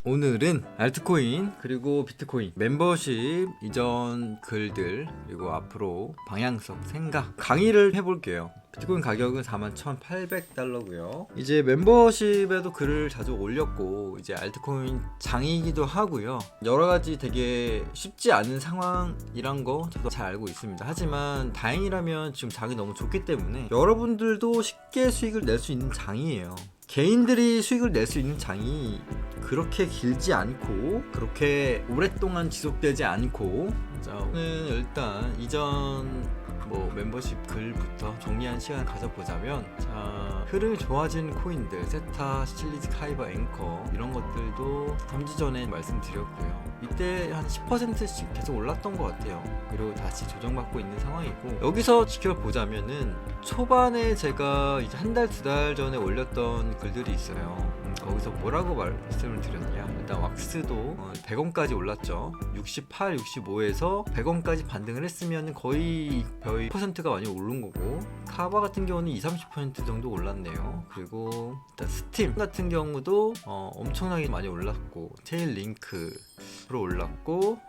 오늘은 알트코인 그리고 비트코인 멤버십 이전 글들 그리고 앞으로 방향성 생각 강의를 해볼게요. 비트코인 가격은 41,800달러고요. 이제 멤버십에도 글을 자주 올렸고 이제 알트코인 장이기도 하고요. 여러가지 되게 쉽지 않은 상황이란 거 저도 잘 알고 있습니다. 하지만 다행이라면 지금 장이 너무 좋기 때문에 여러분들도 쉽게 수익을 낼 수 있는 장이에요. 개인들이 수익을 낼 수 있는 장이 그렇게 길지 않고 그렇게 오랫동안 지속되지 않고, 자 오늘 일단 이전 멤버십 글부터 정리한 시간 가져보자면, 자 흐름이 좋아진 코인들 세타, 시칠리즈, 카이바, 앵커 이런 것들도 3주 전에 말씀드렸고요. 이때 한 10%씩 계속 올랐던 것 같아요. 그리고 다시 조정받고 있는 상황이고, 여기서 지켜보자면은 초반에 제가 이제 한 달, 두 달 전에 올렸던 글들이 있어요. 거기서 뭐라고 말씀을 드렸냐, 일단 왁스도 100원까지 올랐죠. 68, 65에서 100원까지 반등을 했으면 거의 10%가 많이 오른 거고, 카바 같은 경우는 20-30% 정도 올랐네요. 그리고 일단 스팀 같은 경우도 엄청나게 많이 올랐고, 체인링크로 올랐고,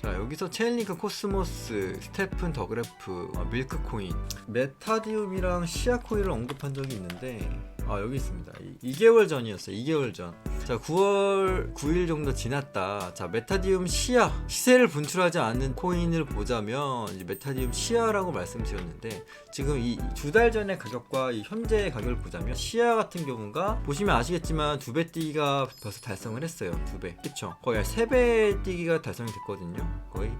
자 여기서 체인링크, 코스모스, 스테픈, 더그래프, 밀크코인, 메타디움이랑 시아코인을 언급한 적이 있는데 여기 있습니다. 2개월 전이었어요. 2개월 전. 자 9월 9일 정도 지났다. 자 메타디움 시아, 시세를 분출하지 않는 코인을 보자면 이제 메타디움 시아라고 말씀드렸는데, 지금 이 두 달 전의 가격과 이 현재의 가격을 보자면 시아 같은 경우가 보시면 아시겠지만 2배 뛰기가 벌써 달성을 했어요. 2배, 그쵸? 거의 3배 뛰기가 달성이 됐거든요.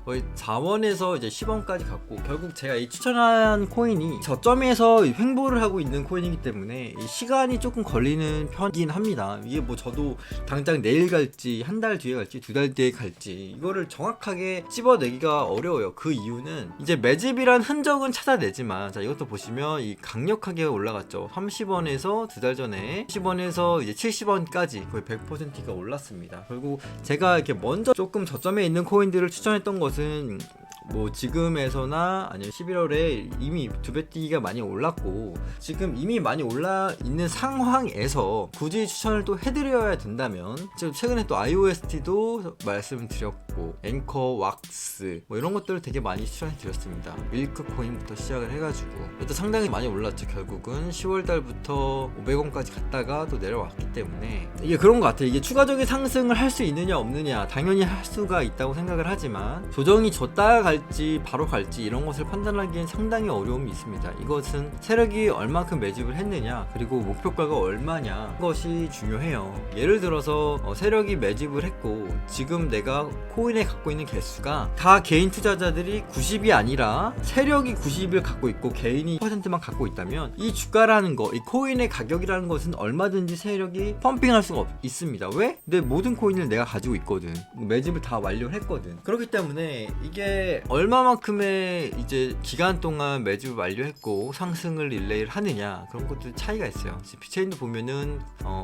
거의 4원에서 이제 10원까지 갔고, 결국 제가 이 추천한 코인이 저점에서 횡보를 하고 있는 코인이기 때문에 이 시간이 조금 걸리는 편이긴 합니다. 이게 뭐 저도 당장 내일 갈지, 한 달 뒤에 갈지, 두 달 뒤에 갈지 이거를 정확하게 찝어내기가 어려워요. 그 이유는 이제 매집이란 흔적은 찾아내지만, 자 이것도 보시면 이 강력하게 올라갔죠. 30원에서 두 달 전에 10원에서 이제 70원까지 거의 100%가 올랐습니다. 결국 제가 이렇게 먼저 조금 저점에 있는 코인들을 추천했던 것은 뭐 지금에서나 아니면 11월에 이미 2배 뛰기가 많이 올랐고, 지금 이미 많이 올라 있는 상황에서 굳이 추천을 또 해드려야 된다면, 지금 최근에 또 IOST도 말씀드렸고, 앵커, 왁스 뭐 이런 것들을 되게 많이 추천해드렸습니다. 밀크코인부터 시작을 해가지고 또 상당히 많이 올랐죠. 결국은 10월달부터 500원까지 갔다가 또 내려왔기 때문에 이게 그런 것 같아요. 이게 추가적인 상승을 할 수 있느냐 없느냐 당연히 할 수가 있다고 생각을 하지만, 조정이 줬다가 갈지 바로 갈지 이런 것을 판단하기엔 상당히 어려움이 있습니다. 이것은 세력이 얼마큼 매집을 했느냐, 그리고 목표가가 얼마냐, 것이 중요해요. 예를 들어서 세력이 매집을 했고 지금 내가 코인에 갖고 있는 개수가 다 개인 투자자들이 90이 아니라 세력이 90을 갖고 있고 개인이 10%만 갖고 있다면, 이 주가라는 거, 이 코인의 가격이라는 것은 얼마든지 세력이 펌핑할 수가 있습니다. 왜? 내 모든 코인을 내가 가지고 있거든. 매집을 다 완료했거든. 그렇기 때문에 이게 얼마만큼의 이제 기간 동안 매집을 완료했고 상승을 릴레이를 하느냐, 그런 것들 차이가 있어요. 비체인도 보면은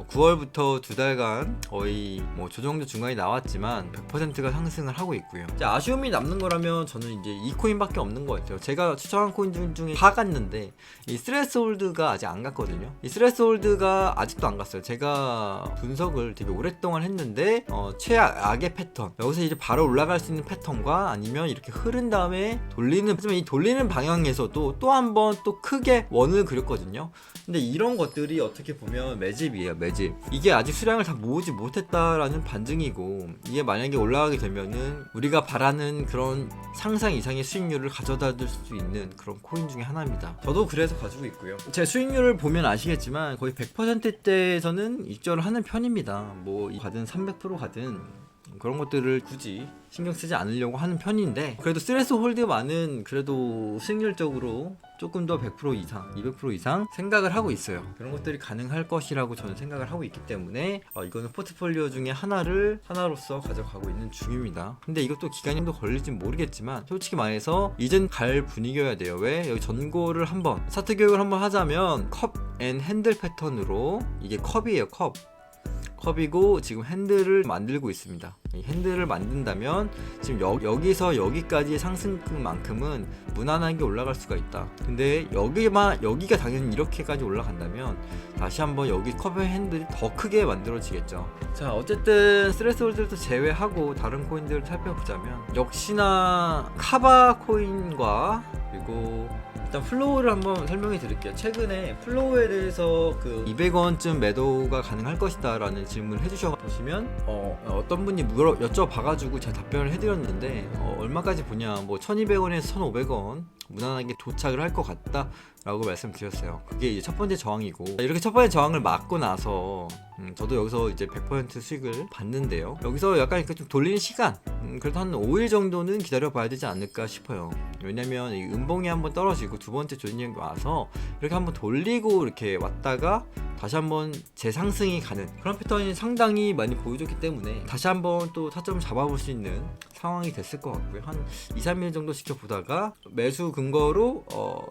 9월부터 두 달간 거의 뭐 조정도 중간에 나왔지만 100%가 상승을 하고 있고요. 이제 아쉬움이 남는 거라면 저는 이제 이 코인밖에 없는 것 같아요. 제가 추천한 코인 중에 다 갔는데 이 스레스홀드가 아직 안 갔거든요. 이 스레스홀드가 아직도 안 갔어요. 제가 분석을 되게 오랫동안 했는데 최악의 패턴, 여기서 이제 바로 올라갈 수 있는 패턴과 아니면 이렇게 흐른 다음에 돌리는, 하지만 이 돌리는 방향에서도 또 한 번 또 크게 원을 그렸거든요. 근데 이런 것들이 어떻게 보면 매집이에요. 매집. 이게 아직 수량을 다 모으지 못했다라는 반증이고, 이게 만약에 올라가게 되면은 우리가 바라는 그런 상상 이상의 수익률을 가져다 줄 수 있는 그런 코인 중에 하나입니다. 저도 그래서 가지고 있고요. 제 수익률을 보면 아시겠지만 거의 100%대에서는 입절을 하는 편입니다. 뭐 가든 300% 가든 그런 것들을 굳이 신경 쓰지 않으려고 하는 편인데, 그래도 스트레스 홀드만은 그래도 수익률적으로 조금 더 100% 이상, 200% 이상 생각을 하고 있어요. 그런 것들이 가능할 것이라고 저는 생각을 하고 있기 때문에 이거는 포트폴리오 중에 하나로서 가져가고 있는 중입니다. 근데 이것도 기간이 좀 더 걸릴진 모르겠지만 솔직히 말해서 이젠 갈 분위기여야 돼요. 왜? 여기 전고를 한번 스타트 교육을 한번 하자면 컵 앤 핸들 패턴으로, 이게 컵이에요. 컵 컵이고 지금 핸들을 만들고 있습니다. 이 핸들을 만든다면 지금 여기서 여기까지의 상승만큼은 무난하게 올라갈 수가 있다. 근데 여기가 당연히 이렇게까지 올라간다면 다시 한번 여기 컵의 핸들이 더 크게 만들어지겠죠. 자, 어쨌든 스트레스홀드를 제외하고 다른 코인들을 살펴보자면 역시나 카바 코인과 그리고 일단 플로우를 한번 설명해 드릴게요. 최근에 플로우에 대해서 그 200원쯤 매도가 가능할 것이다 라는 질문을 해주셔 보시면 어떤 분이 여쭤봐가지고 제가 답변을 해드렸는데 얼마까지 보냐, 뭐 1200원에서 1500원 무난하게 도착을 할 것 같다 라고 말씀드렸어요. 그게 이제 첫 번째 저항이고, 이렇게 첫 번째 저항을 맞고 나서 저도 여기서 이제 100% 수익을 봤는데요. 여기서 약간 이렇게 좀 돌리는 시간, 그래도 한 5일 정도는 기다려 봐야 되지 않을까 싶어요. 왜냐면 이 음봉이 한번 떨어지고 두 번째 조정이 와서 이렇게 한번 돌리고 이렇게 왔다가 다시 한번 재상승이 가는 그런 패턴이 상당히 많이 보여줬기 때문에 다시 한번 또 타점을 잡아볼 수 있는 상황이 됐을 것 같고요. 한 2-3일 정도 지켜보다가 매수 근거로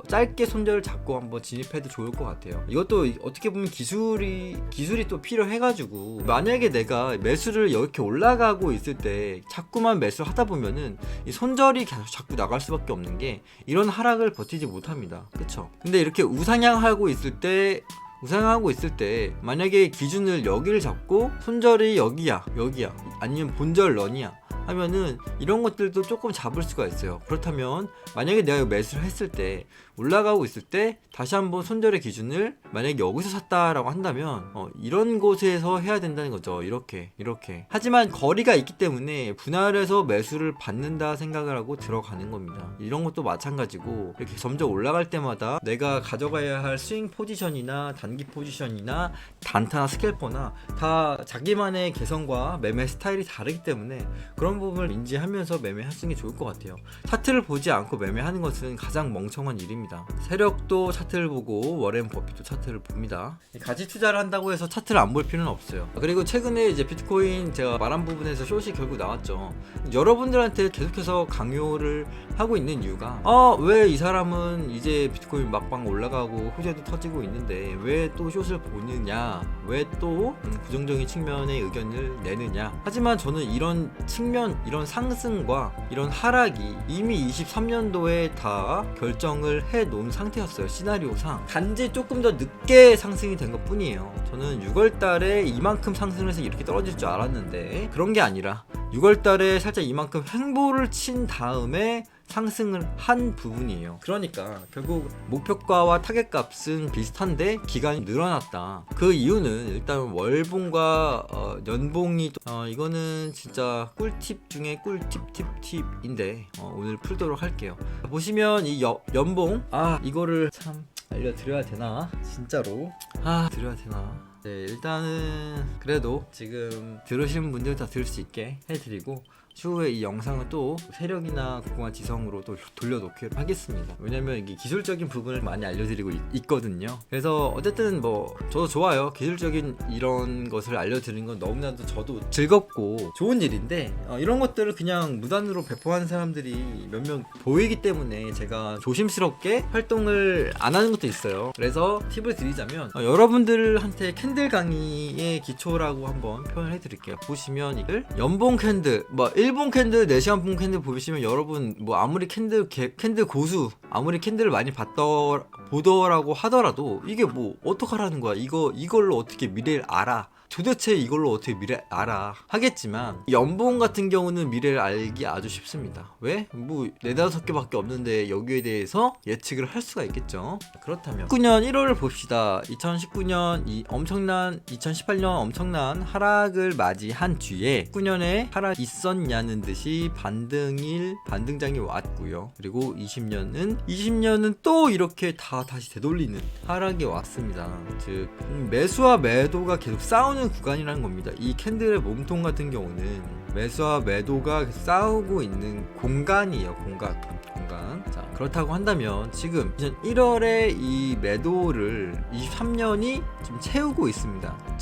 짧게 손절을 잡고 한번 진입해도 좋을 것 같아요. 이것도 어떻게 보면 기술이 또 필요해가지고, 만약에 내가 매수를 이렇게 올라가고 있을 때 자꾸만 매수를 하다 보면은 이 손절이 계속 자꾸 나갈 수밖에 없는 게, 이런 하락을 버티지 못합니다. 그쵸? 근데 이렇게 우상향하고 있을 때 만약에 기준을 여기를 잡고 손절이 여기야 아니면 본절 런이야 하면은 이런 것들도 조금 잡을 수가 있어요. 그렇다면 만약에 내가 매수를 했을 때 올라가고 있을 때 다시 한번 손절의 기준을 만약에 여기서 샀다라고 한다면 이런 곳에서 해야 된다는 거죠. 이렇게 하지만 거리가 있기 때문에 분할해서 매수를 받는다 생각을 하고 들어가는 겁니다. 이런 것도 마찬가지고, 이렇게 점점 올라갈 때마다 내가 가져가야 할 스윙 포지션이나 단기 포지션이나 단타나 스캘퍼나 다 자기만의 개성과 매매 스타일이 다르기 때문에 그런 부분을 인지하면서 매매하시는 게 좋을 것 같아요. 차트를 보지 않고 매매하는 것은 가장 멍청한 일입니다. 세력도 차트를 보고 워렌 버핏도 차트를 봅니다. 가치 투자를 한다고 해서 차트를 안 볼 필요는 없어요. 그리고 최근에 이제 비트코인 제가 말한 부분에서 숏이 결국 나왔죠. 여러분들한테 계속해서 강요를 하고 있는 이유가, 왜 이 사람은 이제 비트코인 막방 올라가고 호재도 터지고 있는데 왜 또 숏을 보느냐, 왜 또 부정적인 측면의 의견을 내느냐. 하지만 저는 이런 측면, 이런 상승과 이런 하락이 이미 23년도에 다 결정을 해 놓은 상태였어요. 시나리오상 단지 조금 더 늦게 상승이 된 것 뿐이에요. 저는 6월달에 이만큼 상승을 해서 이렇게 떨어질 줄 알았는데 그런 게 아니라 6월달에 살짝 이만큼 횡보를 친 다음에 상승을 한 부분이에요. 그러니까 결국 목표가와 타겟값은 비슷한데 기간이 늘어났다. 그 이유는 일단 월봉과 연봉이 이거는 진짜 꿀팁 중에 꿀팁인데 오늘 풀도록 할게요. 보시면 이 연봉, 이거를 참 알려드려야 되나? 진짜로 드려야 되나? 네, 일단은 그래도 지금 들으시는 분들 다 들을 수 있게 해드리고, 추후에 이 영상은 또 세력이나 국공화 지성으로 또 돌려놓기로 하겠습니다. 왜냐면 이게 기술적인 부분을 많이 알려드리고 있거든요. 그래서 어쨌든 뭐 저도 좋아요. 기술적인 이런 것을 알려드리는 건 너무나도 저도 즐겁고 좋은 일인데, 이런 것들을 그냥 무단으로 배포하는 사람들이 몇 명 보이기 때문에 제가 조심스럽게 활동을 안 하는 것도 있어요. 그래서 팁을 드리자면 여러분들한테 캔들 강의의 기초라고 한번 표현을 해드릴게요. 보시면 이걸 연봉 캔들, 일본 캔들, 4시간 봉 캔들 보시면 여러분 뭐 아무리 캔들 고수, 아무리 캔들을 많이 보더라고 하더라도 이게 뭐 어떡하라는 거야, 이걸로 어떻게 미래를 알아, 도대체 이걸로 어떻게 미래 알아 하겠지만, 연봉 같은 경우는 미래를 알기 아주 쉽습니다. 왜? 뭐 4-5개밖에 없는데 여기에 대해서 예측을 할 수가 있겠죠. 그렇다면 19년 1월을 봅시다. 2018년 엄청난 하락을 맞이한 뒤에 19년에 하락이 있었냐는 듯이 반등장이 왔고요. 그리고 20년은 또 이렇게 다시 되돌리는 하락이 왔습니다. 즉 매수와 매도가 계속 싸우는 구간이라는 겁니다. 이 캔들의 몸통 같은 경우는 매수와 매도가 싸우고 있는 공간이에요. 공간. 자, 그렇다고 한다면 지금 1월에 이 매도를 23년이 지금 채우고 있습니다.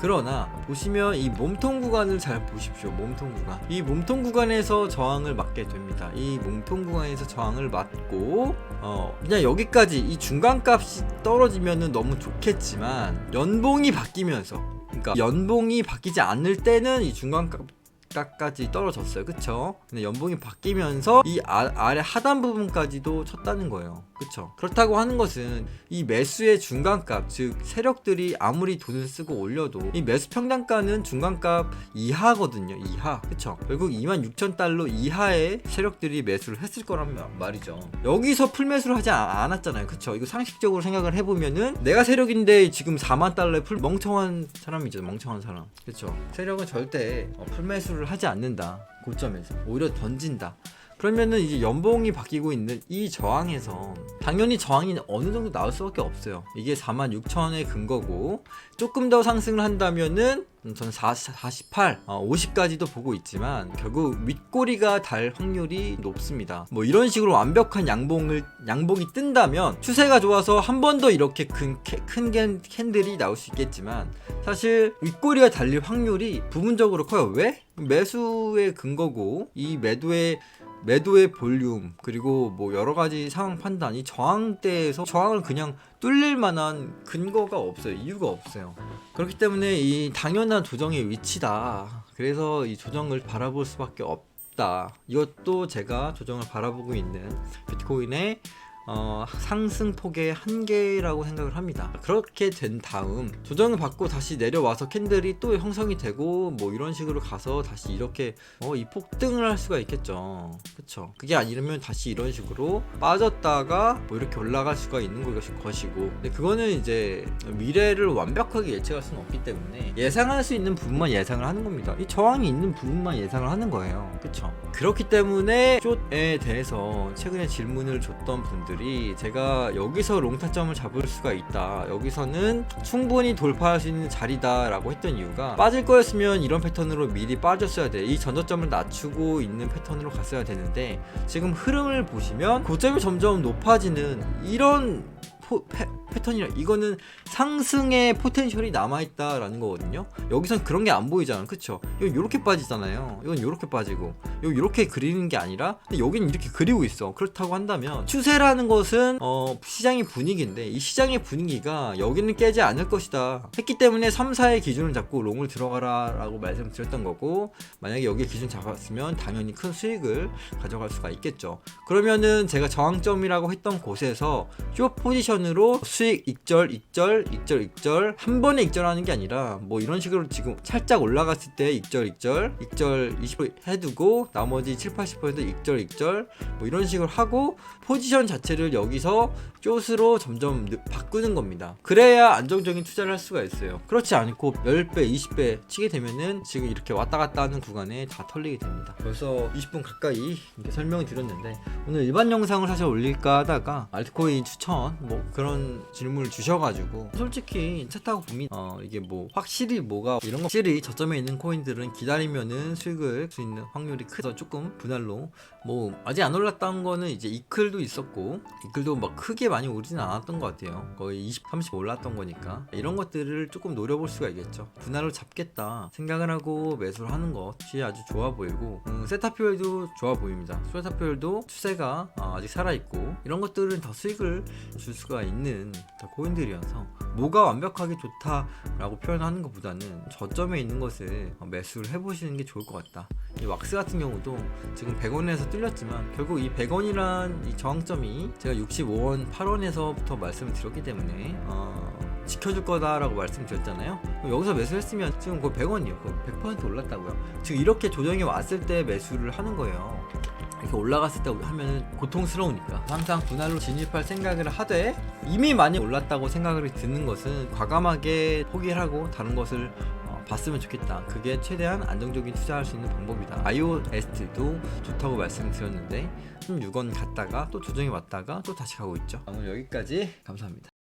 그러나 보시면 이 몸통 구간을 잘 보십시오. 몸통 구간. 이 몸통 구간에서 저항을 맞게 됩니다. 이 몸통 구간에서 저항을 맞고 그냥 여기까지 이 중간값이 떨어지면은 너무 좋겠지만, 연봉이 바뀌면서 그러니까 연봉이 바뀌지 않을 때는 이 중간값까지 떨어졌어요. 그쵸? 근데 연봉이 바뀌면서 이 아래 하단 부분까지도 쳤다는 거예요. 그쵸? 그렇다고 하는 것은 이 매수의 중간값, 즉 세력들이 아무리 돈을 쓰고 올려도 이 매수 평단가는 중간값 이하거든요. 이하. 그쵸? 결국 26,000달러 이하의 세력들이 매수를 했을 거란 말이죠. 여기서 풀매수를 하지 않았잖아요. 그쵸? 이거 상식적으로 생각을 해보면은 내가 세력인데 지금 4만 달러에 멍청한 사람이죠. 멍청한 사람. 그쵸? 세력은 절대 풀매수를 하지 않는다. 고점에서 오히려 던진다. 그러면은 이제 연봉이 바뀌고 있는 이 저항에서 당연히 저항이 어느 정도 나올 수밖에 없어요. 이게 46,000의 근거고 조금 더 상승을 한다면은 저는 48, 50까지도 보고 있지만 결국 윗꼬리가 달 확률이 높습니다. 뭐 이런 식으로 완벽한 양봉이 뜬다면 추세가 좋아서 한 번 더 이렇게 큰 캔들이 나올 수 있겠지만 사실 윗꼬리가 달릴 확률이 부분적으로 커요. 왜? 매수의 근거고 이 매도의 볼륨 그리고 뭐 여러가지 상황 판단 이 저항대에서 저항을 그냥 뚫릴 만한 근거가 없어요. 이유가 없어요. 그렇기 때문에 이 당연한 조정의 위치다. 그래서 이 조정을 바라볼 수밖에 없다. 이것도 제가 조정을 바라보고 있는 비트코인의 상승폭의 한계라고 생각을 합니다. 그렇게 된 다음 조정을 받고 다시 내려와서 캔들이 또 형성이 되고 뭐 이런 식으로 가서 다시 이렇게 이 폭등을 할 수가 있겠죠. 그쵸? 그게 아니라면 다시 이런 식으로 빠졌다가 뭐 이렇게 올라갈 수가 있는 것이고 근데 그거는 이제 미래를 완벽하게 예측할 수는 없기 때문에 예상할 수 있는 부분만 예상을 하는 겁니다. 이 저항이 있는 부분만 예상을 하는 거예요. 그쵸? 그렇기 때문에 숏에 대해서 최근에 질문을 줬던 분들 제가 여기서 롱타점을 잡을 수가 있다, 여기서는 충분히 돌파할 수 있는 자리다 라고 했던 이유가 빠질 거였으면 이런 패턴으로 미리 빠졌어야 돼. 이 전저점을 낮추고 있는 패턴으로 갔어야 되는데 지금 흐름을 보시면 고점이 점점 높아지는 이런 패턴이라 이거는 상승의 포텐셜이 남아있다라는 거거든요. 여기선 그런 게 안 보이잖아. 그쵸? 이건 요렇게 빠지잖아요. 이건 요렇게 빠지고 요렇게 그리는 게 아니라 근데 여기는 이렇게 그리고 있어. 그렇다고 한다면 추세라는 것은 시장의 분위기인데 이 시장의 분위기가 여기는 깨지 않을 것이다 했기 때문에 3, 4의 기준을 잡고 롱을 들어가라 라고 말씀드렸던 거고 만약에 여기에 기준 잡았으면 당연히 큰 수익을 가져갈 수가 있겠죠. 그러면은 제가 저항점이라고 했던 곳에서 숏 포지션으로 수익 익절 한 번에 익절하는 게 아니라 뭐 이런 식으로 지금 살짝 올라갔을 때 익절 20% 해두고 나머지 7-80% 익절 뭐 이런 식으로 하고 포지션 자체를 여기서 숏으로 점점 바꾸는 겁니다. 그래야 안정적인 투자를 할 수가 있어요. 그렇지 않고 10배 20배 치게 되면은 지금 이렇게 왔다 갔다 하는 구간에 다 털리게 됩니다. 벌써 20분 가까이 이렇게 설명을 드렸는데 오늘 일반 영상을 사실 올릴까 하다가 알트코인 추천 뭐 그런 질문을 주셔가지고 솔직히 차트하고 봅니다. 이게 뭐 확실히 뭐가 이런 거 확실히 저점에 있는 코인들은 기다리면은 수익을 할 수 있는 확률이 크서 조금 분할로 뭐 아직 안 올랐던 거는 이제 이클도 있었고 이클도 막 크게 많이 오르진 않았던 것 같아요. 거의 20, 30 올랐던 거니까 이런 것들을 조금 노려볼 수가 있겠죠. 분할로 잡겠다 생각을 하고 매수를 하는 것이 아주 좋아 보이고 세타표율도 좋아 보입니다. 세타표율도 추세가 아직 살아있고 이런 것들은 더 수익을 줄 수가 있는 코인들이어서 뭐가 완벽하게 좋다라고 표현하는 것보다는 저점에 있는 것을 매수를 해보시는 게 좋을 것 같다. 이 왁스 같은 경우도 지금 100원에서 뚫렸지만 결국 이 100원이란 이 저항점이 제가 65원 8원에서부터 말씀을 드렸기 때문에 지켜줄 거다라고 말씀드렸잖아요. 여기서 매수했으면 지금 그 100원이요. 100% 올랐다고요. 지금 이렇게 조정이 왔을 때 매수를 하는 거예요. 이렇게 올라갔을 때 하면 고통스러우니까 항상 분할로 진입할 생각을 하되 이미 많이 올랐다고 생각을 드는 것은 과감하게 포기를 하고 다른 것을 봤으면 좋겠다. 그게 최대한 안정적인 투자할 수 있는 방법이다. IOST도 좋다고 말씀드렸는데 16원 갔다가 또 조정이 왔다가 또 다시 가고 있죠. 오늘 여기까지 감사합니다.